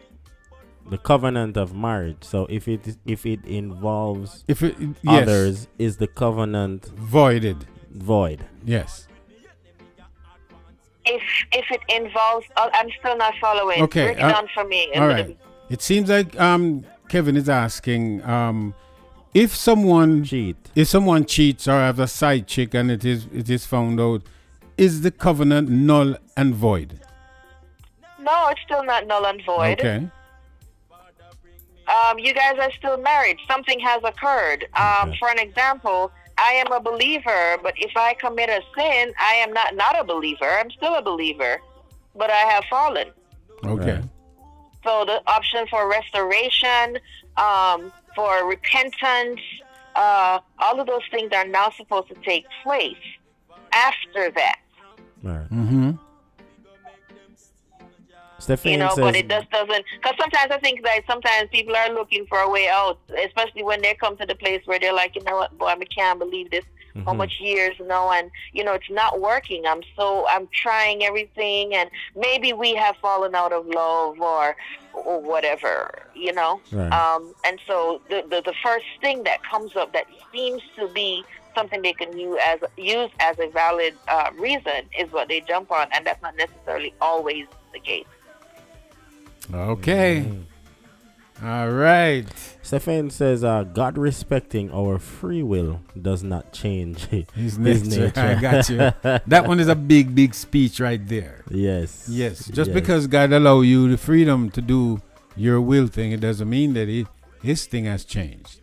the covenant of marriage. So if it involves yes. others, is the covenant voided? Void. Yes. If it involves, I'm still not following. Okay. Break it down for me. All right. It seems like Kevin is asking if someone cheats or have a side chick and it is found out, is the covenant null and void? No, it's still not null and void. Okay. You guys are still married. Something has occurred. For an example, I am a believer, but if I commit a sin, I am not a believer. I'm still a believer, but I have fallen. Okay. Right. So the option for restoration, for repentance, all of those things are now supposed to take place after that. Right. Mm-hmm. Stephanie says, but it just doesn't, because sometimes I think that sometimes people are looking for a way out, especially when they come to the place where they're like, you know what, boy, I can't believe this. How much years, and it's not working. I'm trying everything, and maybe we have fallen out of love or whatever, Right. And so the first thing that comes up that seems to be something they can use as a valid reason is what they jump on, and that's not necessarily always the case. Okay. All right. Stephen says, God respecting our free will does not change his nature. I got you. That one is a big speech right there. Yes. Just because God allow you the freedom to do your will thing, it doesn't mean that his thing has changed.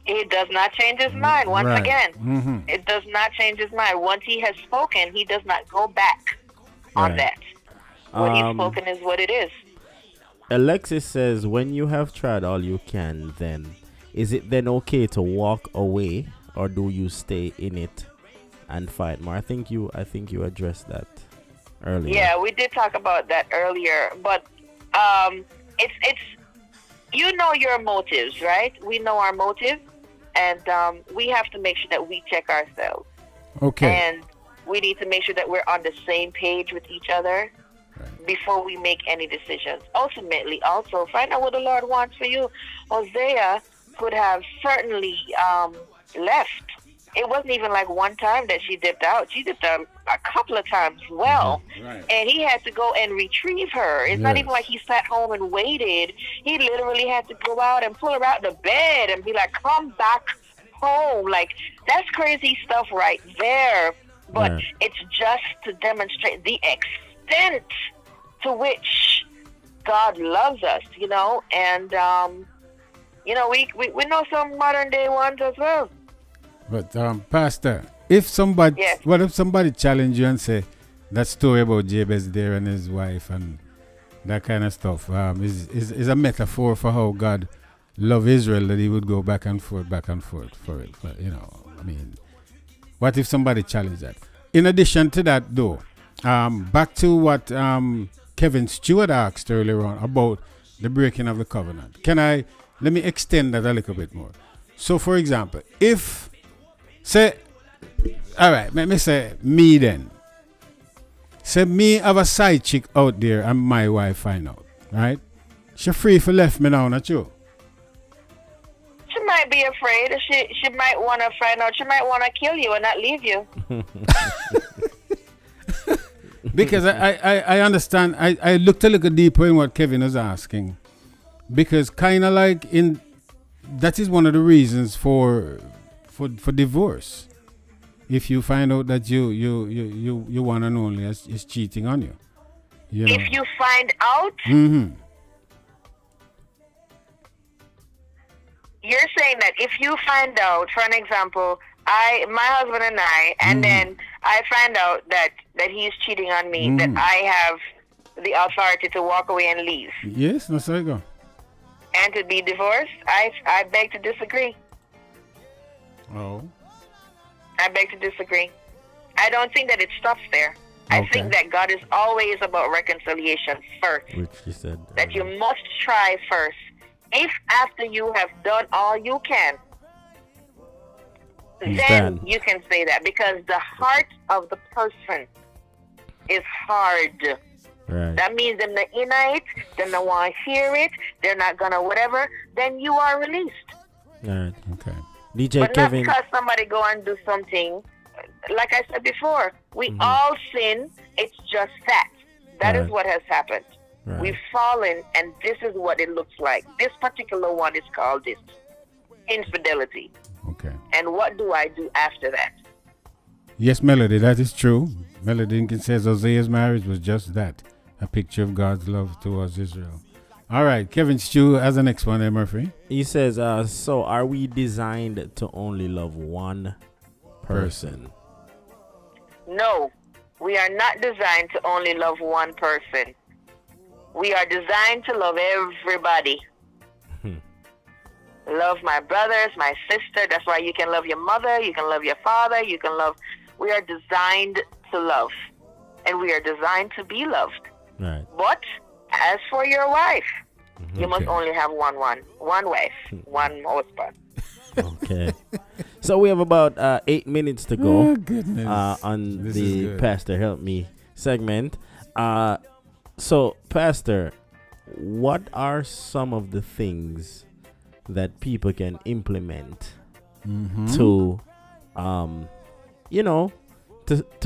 It does not change his mind. Once Right. again, Mm-hmm. it does not change his mind. Once he has spoken, he does not go back on Right. that. What he's spoken is what it is. Alexis says, when you have tried all you can, then is it then okay to walk away, or do you stay in it and fight more? I think you addressed that earlier. Yeah, we did talk about that earlier, but it's your motives, right? We know our motives, and we have to make sure that we check ourselves. Okay. And we need to make sure that we're on the same page with each other before we make any decisions. Ultimately, also, find out what the Lord wants for you. Hosea could have certainly left. It wasn't even like one time that she dipped out. She dipped out a couple of times well. Right. And he had to go and retrieve her. It's not even like he sat home and waited. He literally had to go out and pull her out of the bed and be like, come back home. Like, that's crazy stuff right there. But it's just to demonstrate the extent to which God loves us, and we know some modern day ones as well. But Pastor, if somebody challenge you and say that story about Jabez there and his wife and that kind of stuff is a metaphor for how God love Israel that he would go back and forth for it. But, I mean, what if somebody challenged that? In addition to that, though, back to what Kevin Stewart asked earlier on about the breaking of the covenant. Let me extend that a little bit more. So, for example, all right, let me say me then. Say me have a side chick out there and my wife find out, right? She free for left me now, not you? She might be afraid. She might want to find out. She might want to kill you and not leave you. Because I understand. I looked a little deeper in what Kevin was asking. Because kind of like that is one of the reasons for divorce. If you find out that you one and only is cheating on you. If you find out, you're saying that if you find out, for an example, my husband and I, and then I find out that he's cheating on me, that I have the authority to walk away and leave. Yes, that's how it go. And to be divorced, I beg to disagree. Oh. I beg to disagree. I don't think that it stops there. Okay. I think that God is always about reconciliation first. Which you said. That you must try first. If after you have done all you can, then you can say that. Because the heart of the person is hard. Right. That means they're not in it, they don't want to hear it, they're not going to whatever, then you are released. All right. Okay. DJ but Kevin. not because somebody go and do something. Like I said before, we all sin. It's just that. That is what has happened. Right. We've fallen, and this is what it looks like. This particular one is called this. Infidelity. Okay. And what do I do after that? Yes, Melody, that is true. Melody Dinkin says Hosea's marriage was just that. A picture of God's love towards Israel. All right, Kevin Stew as the next one there, Murphy. He says, so are we designed to only love one person? No, we are not designed to only love one person. We are designed to love everybody. Love my brothers, my sister. That's why you can love your mother, you can love your father, you can love. We are designed to love. And we are designed to be loved. Right. But as for your wife, you must only have one wife, one husband. Okay. So we have about 8 minutes to go on This the Pastor Help Me segment. So, Pastor, what are some of the things that people can implement to, to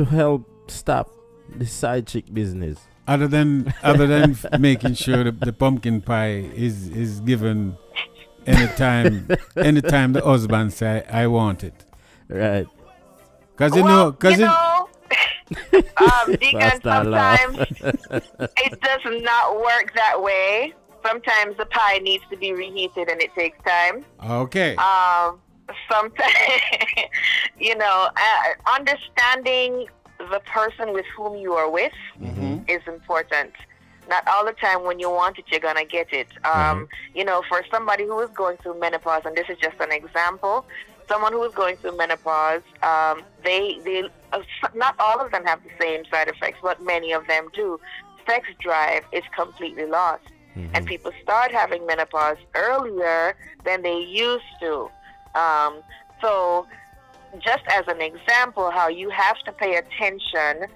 help stop the side chick business? Other than making sure the pumpkin pie is given anytime the husband say I want it. Right. Because Deacon, sometimes it does not work that way. Sometimes the pie needs to be reheated and it takes time. Okay. Sometimes, understanding the person with whom you are with is important. Not all the time when you want it, you're going to get it. For somebody who is going through menopause, and this is just an example, someone who is going through menopause, they not all of them have the same side effects, but many of them do. Sex drive is completely lost. And people start having menopause earlier than they used to. So just as an example, how you have to pay attention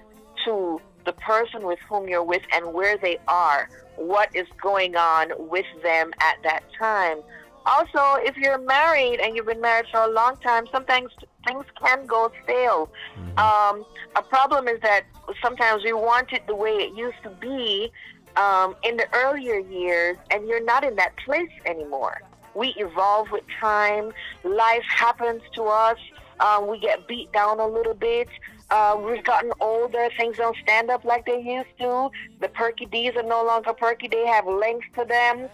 to the person with whom you're with and where they are, what is going on with them at that time. Also, if you're married and you've been married for a long time, sometimes things can go stale. A problem is that sometimes we want it the way it used to be in the earlier years, and you're not in that place anymore. We evolve with time. Life happens to us. We get beat down a little bit. We've gotten older. Things don't stand up like they used to. The perky D's are no longer perky. They have length to them.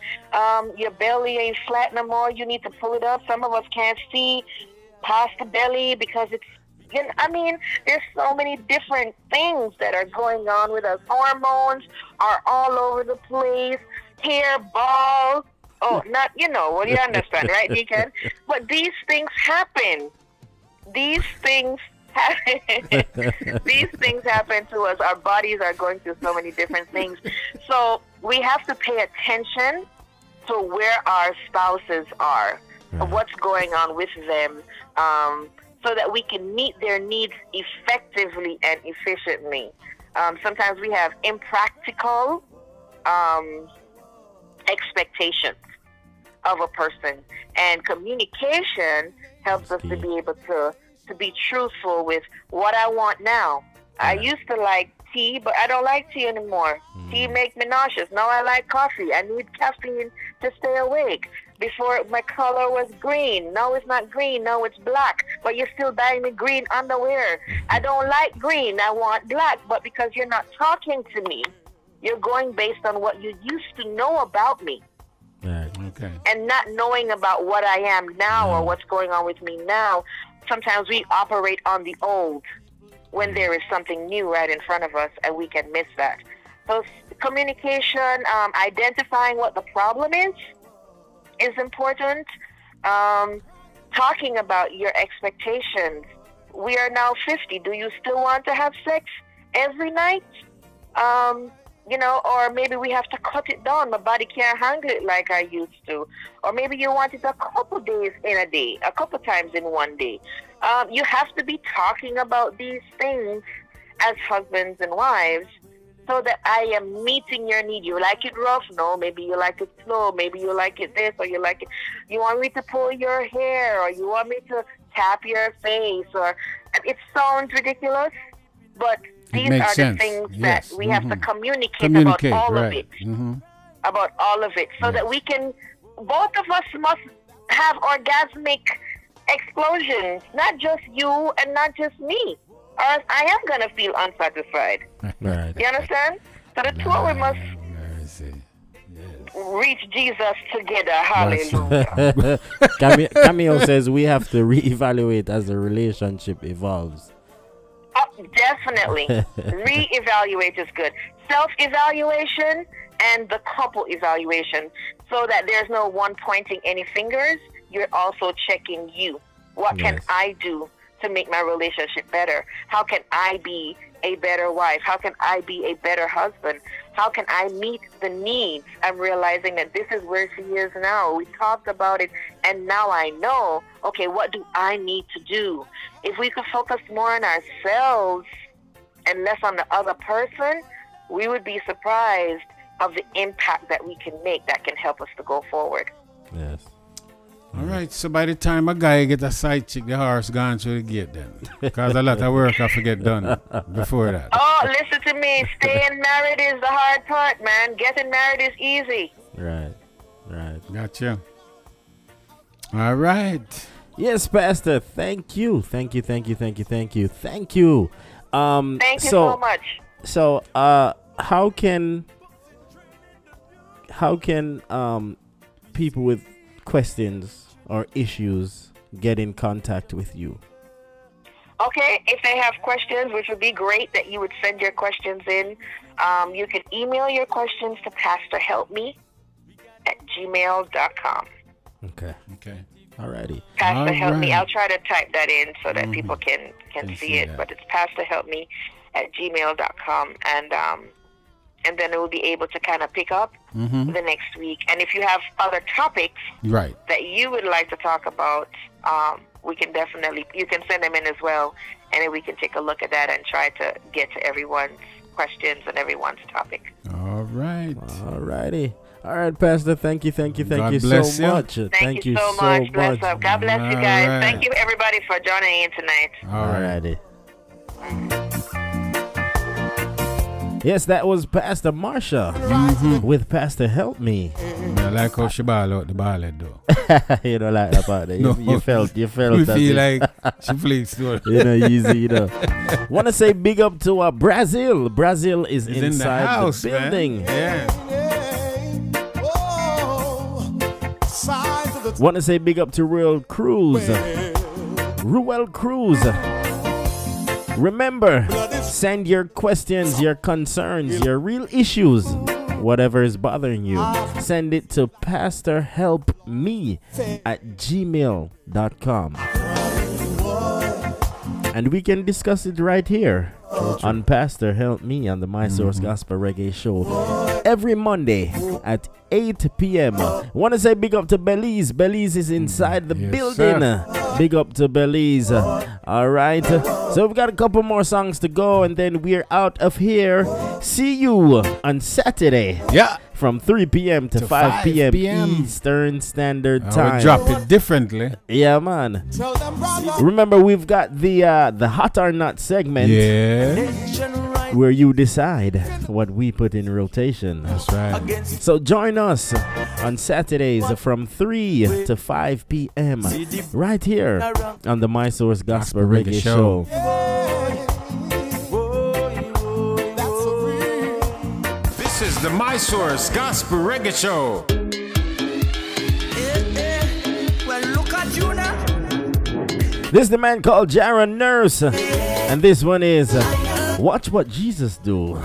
Your belly ain't flat no more. You need to pull it up. Some of us can't see past the belly because it's, there's so many different things that are going on with us. Hormones are all over the place. Hair, bald, Oh, not, well, you understand, right, Deacon? But these things happen. These things happen. These things happen to us. Our bodies are going through so many different things. So we have to pay attention to where our spouses are, what's going on with them, so that we can meet their needs effectively and efficiently. Sometimes we have impractical expectations of a person, and communication helps us to be able to be truthful with what I want now. I used to like tea, but I don't like tea anymore. Tea make me nauseous. Now I like coffee. I need caffeine to stay awake. Before, my color was green. Now it's not green. Now it's black. But you're still buying me green underwear. I don't like green. I want black. But because you're not talking to me, you're going based on what you used to know about me. Right. Okay. And not knowing about what I am now or what's going on with me now. Sometimes we operate on the old when there is something new right in front of us, and we can miss that. So communication, identifying what the problem is important. Talking about your expectations. We are now 50. Do you still want to have sex every night? Or maybe we have to cut it down. My body can't handle it like I used to. Or maybe you want it a couple days in a day, a couple times in one day. You have to be talking about these things as husbands and wives so that I am meeting your need. You like it rough? No. Maybe you like it slow. Maybe you like it this, or you like it. You want me to pull your hair, or you want me to tap your face, or it sounds ridiculous, but these are the things that we have to communicate about all of it. About all of it. So that we can, both of us must have orgasmic explosions. Not just you and not just me. Or else I am going to feel unsatisfied. Right. You understand? So the two of us must reach Jesus together. Hallelujah. Camille says we have to reevaluate as the relationship evolves. Definitely. Reevaluate is good. Self-evaluation and the couple evaluation, so that there's no one pointing any fingers. You're also checking you. What can I do to make my relationship better? How can I be a better wife? How can I be a better husband? How can I meet the needs? I'm realizing that this is where she is now. We talked about it, and now I know, okay, what do I need to do? If we could focus more on ourselves and less on the other person, we would be surprised of the impact that we can make that can help us to go forward. Yes. All right, so by the time a guy get a side chick, the horse gone through the gate then. Because a lot of work have to get done before that. Oh, listen to me. Staying married is the hard part, man. Getting married is easy. Right. Gotcha. All right. Yes, Pastor. Thank you. Thank you Thank you so much. So, how can people with questions or issues get in contact with you? Okay, if they have questions, which would be great that you would send your questions in, you can email your questions to pastorhelpme@gmail.com. Okay. Alrighty. Pastor Help Me. I'll try to type that in so that people can see it. But it's pastorhelpme@gmail.com, and then it will be able to kind of pick up the next week. And if you have other topics that you would like to talk about, you can send them in as well, and then we can take a look at that and try to get to everyone's questions and everyone's topic. All right. Alrighty. All right, Pastor. Thank you so much. Thank you so much. Bless up. God bless you guys. Right. Thank you, everybody, for joining in tonight. Alrighty. Yes, that was Pastor Marsha with Pastor Help Me. I like how she ball out the ball head though. You don't like that part. You felt we that. feel like she plays too. Easy, Want to say big up to Brazil. Brazil is inside in the house, building. Man. Want to say big up to Ruel Cruz. Remember, send your questions, your concerns, your real issues whatever is bothering you, send it to pastorhelpme@gmail.com. And we can discuss it right here on Pastor Help Me on the My Source Gospel Reggae Show every Monday at 8 p.m. Want to say big up to Belize. Belize is inside the building. Sir. Big up to Belize. All right. So we've got a couple more songs to go and then we're out of here. See you on Saturday. Yeah. From 3 p.m. to 5 p.m. Eastern Standard Time. We'll drop it differently. Yeah, man. Remember, we've got the Hot or Not segment. Yeah. Where you decide what we put in rotation. That's right. So join us on Saturdays from 3 to 5 p.m. right here on the My Source Gospel Reggae Show. This is the My Source Gospel Reggae Show. Well, look at you now. This is the man called Jaron Nurse. And this one is Watch What Jesus Do.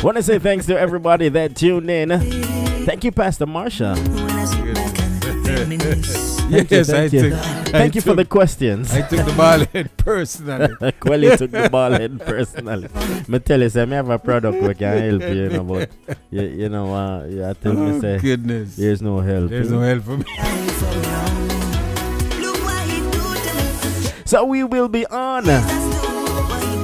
Want to say thanks to everybody that tuned in. Thank you, Pastor Marsha. Thank you for the questions. I took the ball head personally. Quelly took the ball head personally. Me tell you, say, me have a product we can help you, you know, but you know, I tell me say, goodness, there's no help. There's no help for me. So we will be on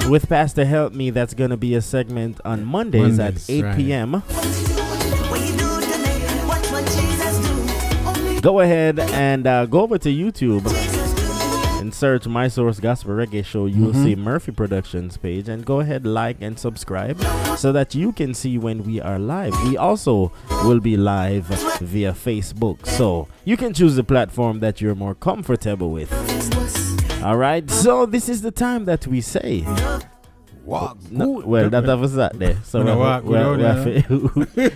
with Pastor Help Me. That's going to be a segment on Mondays at 8 p.m. Go ahead and go over to YouTube and search My Source Gospel Reggae Show. You'll see Murphy Productions page, and go ahead, like and subscribe so that you can see when we are live. We also will be live via Facebook, so you can choose the platform that you're more comfortable with. All right, so this is the time that we say walk good. Well, that was that there. So you walk good.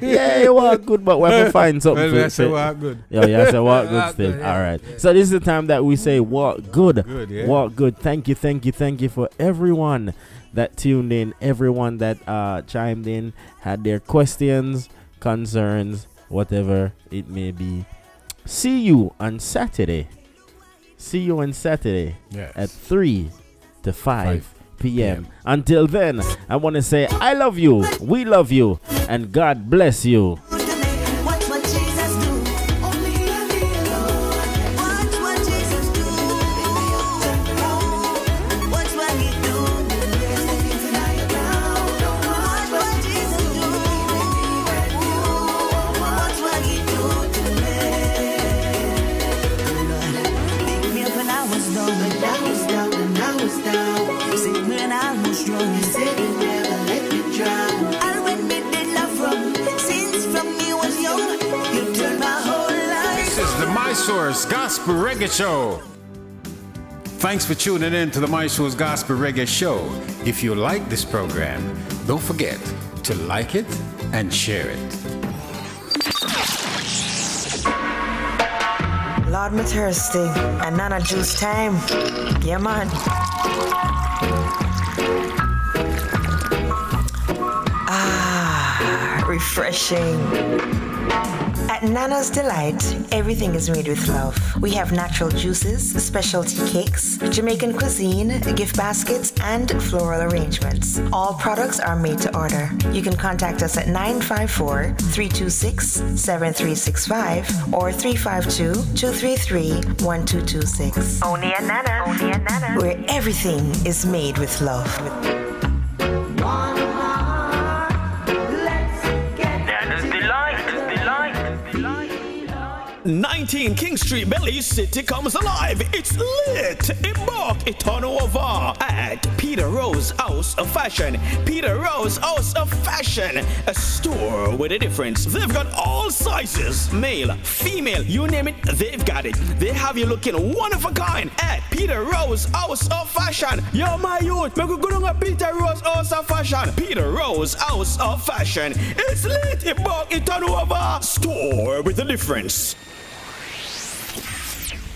Yeah, you walk good, but we have to find something. Well, I say walk good. Yeah, say walk good still. Good, yeah. All right. So this is the time that we say walk good. Yeah. Walk good. Thank you for everyone that tuned in, everyone that chimed in, had their questions, concerns, whatever it may be. See you on Saturday. Yes. At 3 to 5 p.m. Until then, I want to say I love you, we love you, and God bless you. Source Gospel Reggae Show. Thanks for tuning in to the My Source Gospel Reggae Show. If you like this program, don't forget to like it and share it. Lord, me thirsty and nana juice time. Yeah, man. Refreshing. At Nana's Delight, everything is made with love. We have natural juices, specialty cakes, Jamaican cuisine, gift baskets, and floral arrangements. All products are made to order. You can contact us at 954-326-7365 or 352-233-1226. Only at Nana. Where everything is made with love. Nana 19 King Street, Belize City comes alive. It's lit. Embark it on over at Peter Rose House of Fashion. Peter Rose House of Fashion, a store with a difference. They've got all sizes, male, female, you name it, they've got it. They have you looking one of a kind at Peter Rose House of Fashion. Yo, my youth, make we go down at Peter Rose House of Fashion. Peter Rose House of Fashion. It's lit. Embark it on over. Store with a difference.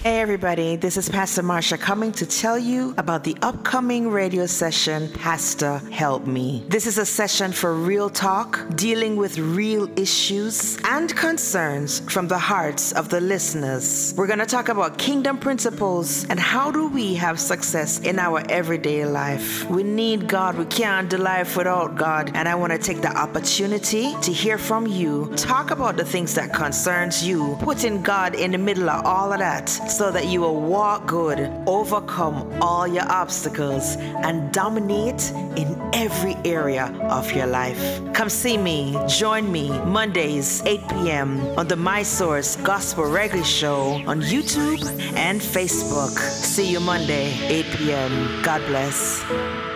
Hey everybody, this is Pastor Marsha coming to tell you about the upcoming radio session, Pastor Help Me. This is a session for real talk, dealing with real issues and concerns from the hearts of the listeners. We're going to talk about kingdom principles and how do we have success in our everyday life. We need God. We can't do life without God. And I want to take the opportunity to hear from you. Talk about the things that concerns you. Putting God in the middle of all of that, so that you will walk good, overcome all your obstacles, and dominate in every area of your life. Come see me, join me, Mondays, 8 p.m. on the My Source Gospel Reggae Show on YouTube and Facebook. See you Monday, 8 p.m. God bless.